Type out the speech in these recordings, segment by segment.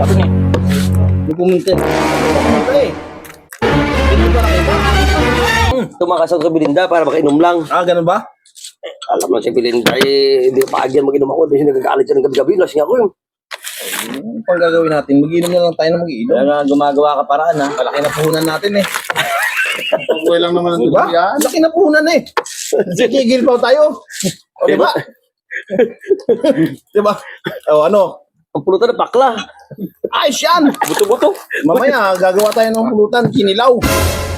Sabi niya. Hindi pumunta. Pumunta eh. Hindi ba nakita? Tumakas ako kay Belinda para makainom lang. Ah, ganun ba? Alam mo si Belinda hindi pa agyan mag-inom ako. Kasi nagagalit siya ng gabi-gabi. Lasing ako yun. Pag gagawin natin, mag-inom na lang tayo na mag-inom. Kaya nga gumagawa ka paraan ha. Malaki na puhunan natin eh. Buhay lang naman ang Diba? yan. Laki na puhunan eh. Sigigil pa tayo. O, diba? Diba? O, ano? Ang pulutan na bakla. Ayos yan! Buto-buto. Mamaya, gagawa tayo ng pulutan, kinilaw.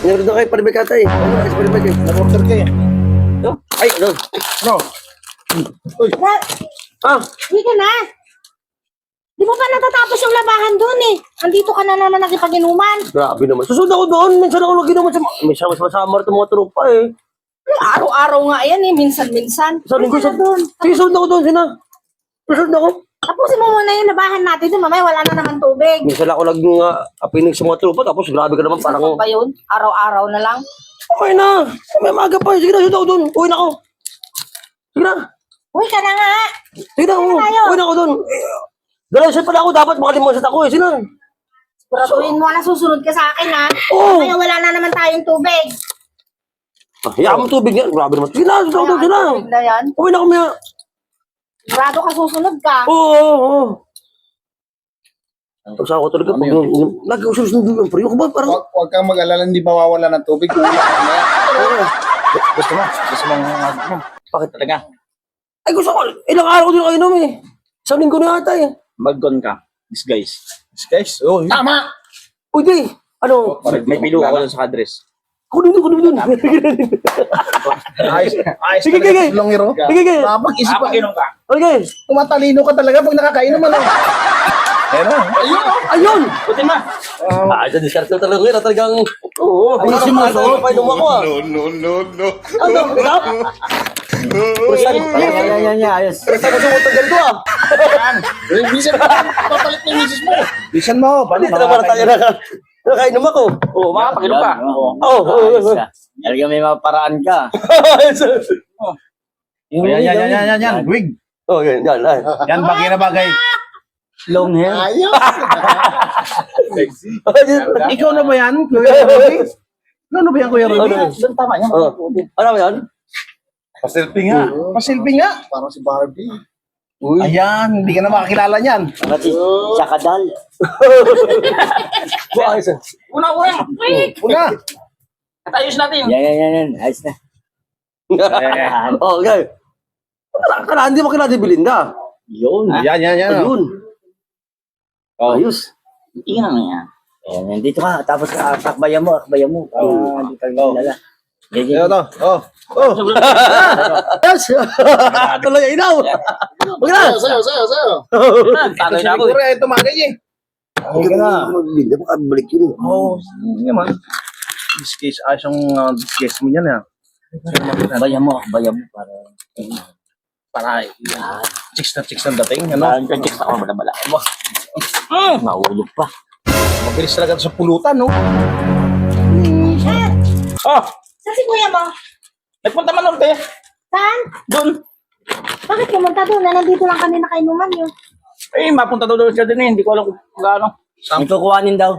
Nangyari na kayo paribay katay. Ano kayo paribay kayo? Nag-order kayo. Ay, ano? No? Ah, Hindi ka na. Di ba pa natatapos yung labahan doon eh? Andito ka na naman nakipag-inuman. grabe naman. Susunod ako doon. Minsan ako nag-inom sa... Minsan mas masama rin mga tropa eh. Araw-araw nga yan eh, minsan-minsan. Sa linggo sa doon. Sige, sunod ako doon. Sina. Susunod ako. Tapusin mo muna yung labahan natin doon, mamaya wala na naman tubig. Minsan ako nag-apinig sa mga tropa. Tapos grabe ka naman Ano parang... ba yun? Araw-araw na lang. Okay na. May maga pa. Sige na, sunod ako doon. Uwi na ako. Sige na. Uy, ka na nga. Sige na, tayo. uwi na ako doon. Dalawa pala ako. Dapat makalimutan ako eh. Sige na. Siguraduhin mo na susunod ka sa akin ha. Oo. Mamaya wala na naman tayong tubig. Hayaan mo tubig nga. Grabe naman. Sige na, sunod ako doon. Sige na. Tubig na yan. Uwi na kami. Sigurado ka susunod ka. Oo. Tapos ako talaga. Lagi ko susunod yung pre. Ako ba parang... Huwag kang mag-alala, hindi mawawala ng tubig. Kulang ka na. Gusto mo? Gusto mo mag-inom? Bakit talaga? Ay gusto ko. Ilang araw ko din kayo inom eh. Isang linggo na yata eh. Mag-gon ka. Guys. Guys, oh, yun. Tama! Pwede. Ano? May pilo ako dun sa address. Kunin doon. Ayos, ayos Sige, talaga sige. si Longero. Sige. Napag-isip pa. Mag-inom ka. Okay. Tumatalino ka talaga pag nakakainom ano. Ayan na. Ayun. Buti ma. Ah, dyan diskarte talaga ngayon. Talagang... Oo. Ay, sinusunod. Painom ako ah. No. Ano? Stop. Yan. Ayos. Presta ko sumutot ganito ah. Bisa ka papalit ng misis mo. Bisan mo. Paano Dito naman tayo nakainom ako. Oo, makapag-inom ka. Oo. Talaga may maparaan ka. Yan. Wig. Oh, yan. Yan, bagay na bagay. Long hair. Ayos. Ikaw na ba yan, Kuya Rory? Ikaw na ba yan, Kuya Rory? Doon tama yan. Ano ba yan? Pasilpi nga. Pasilpi nga. Parang si Barbie. Ayan, hindi ka na makakilala niyan. Sa kadal. Ayos ah. Una. Una. Atayos natin. Yan. Ayos na. Okay. Hindi mo kilala si Belinda. Yun. Yan. Ayun. Oh. Ayos. Tingnan mo yan. Ayan, dito ka. Tapos akbayan mo. Hindi ka nalala. Ito to. Oh. Ayos. Tuloy inaw. Huwag na. Sayo. Tagay na ako. Siguro ay tumagay eh. Huwag ka na. Belinda, makabalik yun. Oo. Hindi naman. Discase. Ayos yung discase mo yan ha. Akbayan mo. Para chicks na dating. Ano? Ano? Check ako bala. Mahulog pa. Mabilis talaga sa pulutan, no? Oh! Saan si kuya mo? Nagpunta man norte. Saan? Doon. Bakit pumunta doon? Nandito lang kami nakainuman yun. Mapunta doon siya din eh. Hindi ko alam kung gaano. Ikukuhanin daw.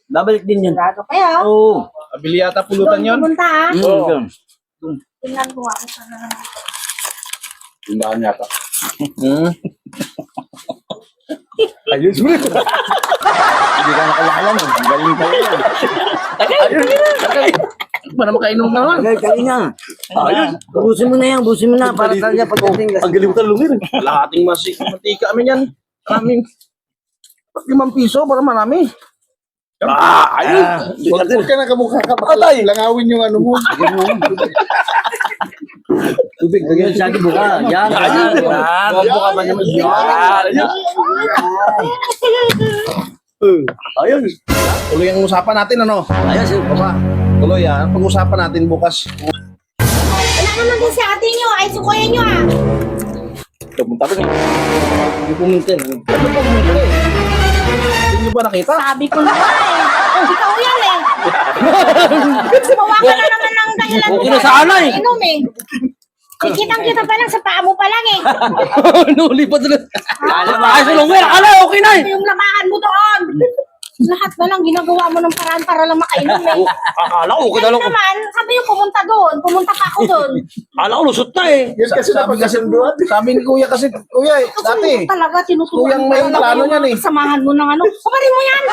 Babalik din yun. Sigurado kaya. Oo. Mabili yata pulutan yon. Pumunta ha. Doon. Tingnan ko nga kung saan na naman. Tindahan yata. Ayos mo. Hindi ka nakalala mo. Galing ka yan. Para makainom na nga. Galing na. Ayun. Busin mo na. Para talaga pagdating. Ang galing mo talungin. Lahating mantika amin yan. Maraming 5 piso para marami. Ayun. Huwag ka na kamukha ka. Atay. Langawin yung ano mo. Tubig. Lagyan siya buka. Yan. Buka ba naman yan? Ayun. Tuloy ang usapan natin, ano? Ayos. Baba. Tuloy ah. Pag-usapan natin bukas. Wala naman din si ate nyo. Ay, sukuyan nyo ah. Pumunta ko Hindi pumunta. Ano pa pumunta eh? Hindi nyo ba nakita? Sabi ko na nga eh. Ikaw yan eh. Gumawa ka na naman ng dahilan. Okay na sana eh. Inom eh. Kitang-kita pa lang sa paa mo pa lang eh. Nuli pa doon. Kala ba? Ay, sulong nga. Akala, okay na eh. Yung labahan mo doon. Lahat na lang ginagawa mo ng paraan para lang makainom eh. Akala ko, okay na Kaya lang. naman, sabi yung pumunta doon. Pumunta pa ako doon. Akala ko, lusot na eh. Yun kasi Sabi kasi, sabi ni kuya kasi, kuya eh, dati eh. Talaga, tinuturuan Kuyang may plano niyan eh. Samahan mo ng ano. Kumarin mo yan!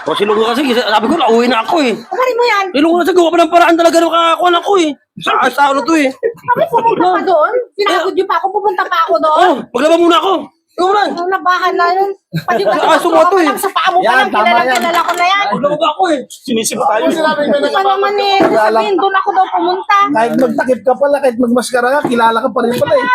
O, silong nga kasi, sabi ko, nauwi na ako eh. Kumarin mo yan! Silong nga kasi, gawa pa ng paraan talaga ng kakakuan ako eh. Sa ano to eh. Sabi, pumunta pa doon. Pinagod niyo pa ako, pupunta pa ako doon. Oh, maglaba muna ako. Ikaw na. Ang labahan na yun. Pati ko Ah, sumoto eh. sa paa mo pa Yan, lang, tama yan. kilala ko na yan. Maglaba ba ako eh. Sinisip tayo. Hindi pa naman eh. Sabihin, doon ako daw pumunta. Kahit magtakip ka pala, kahit magmaskara ka, kilala ka pa rin pala eh.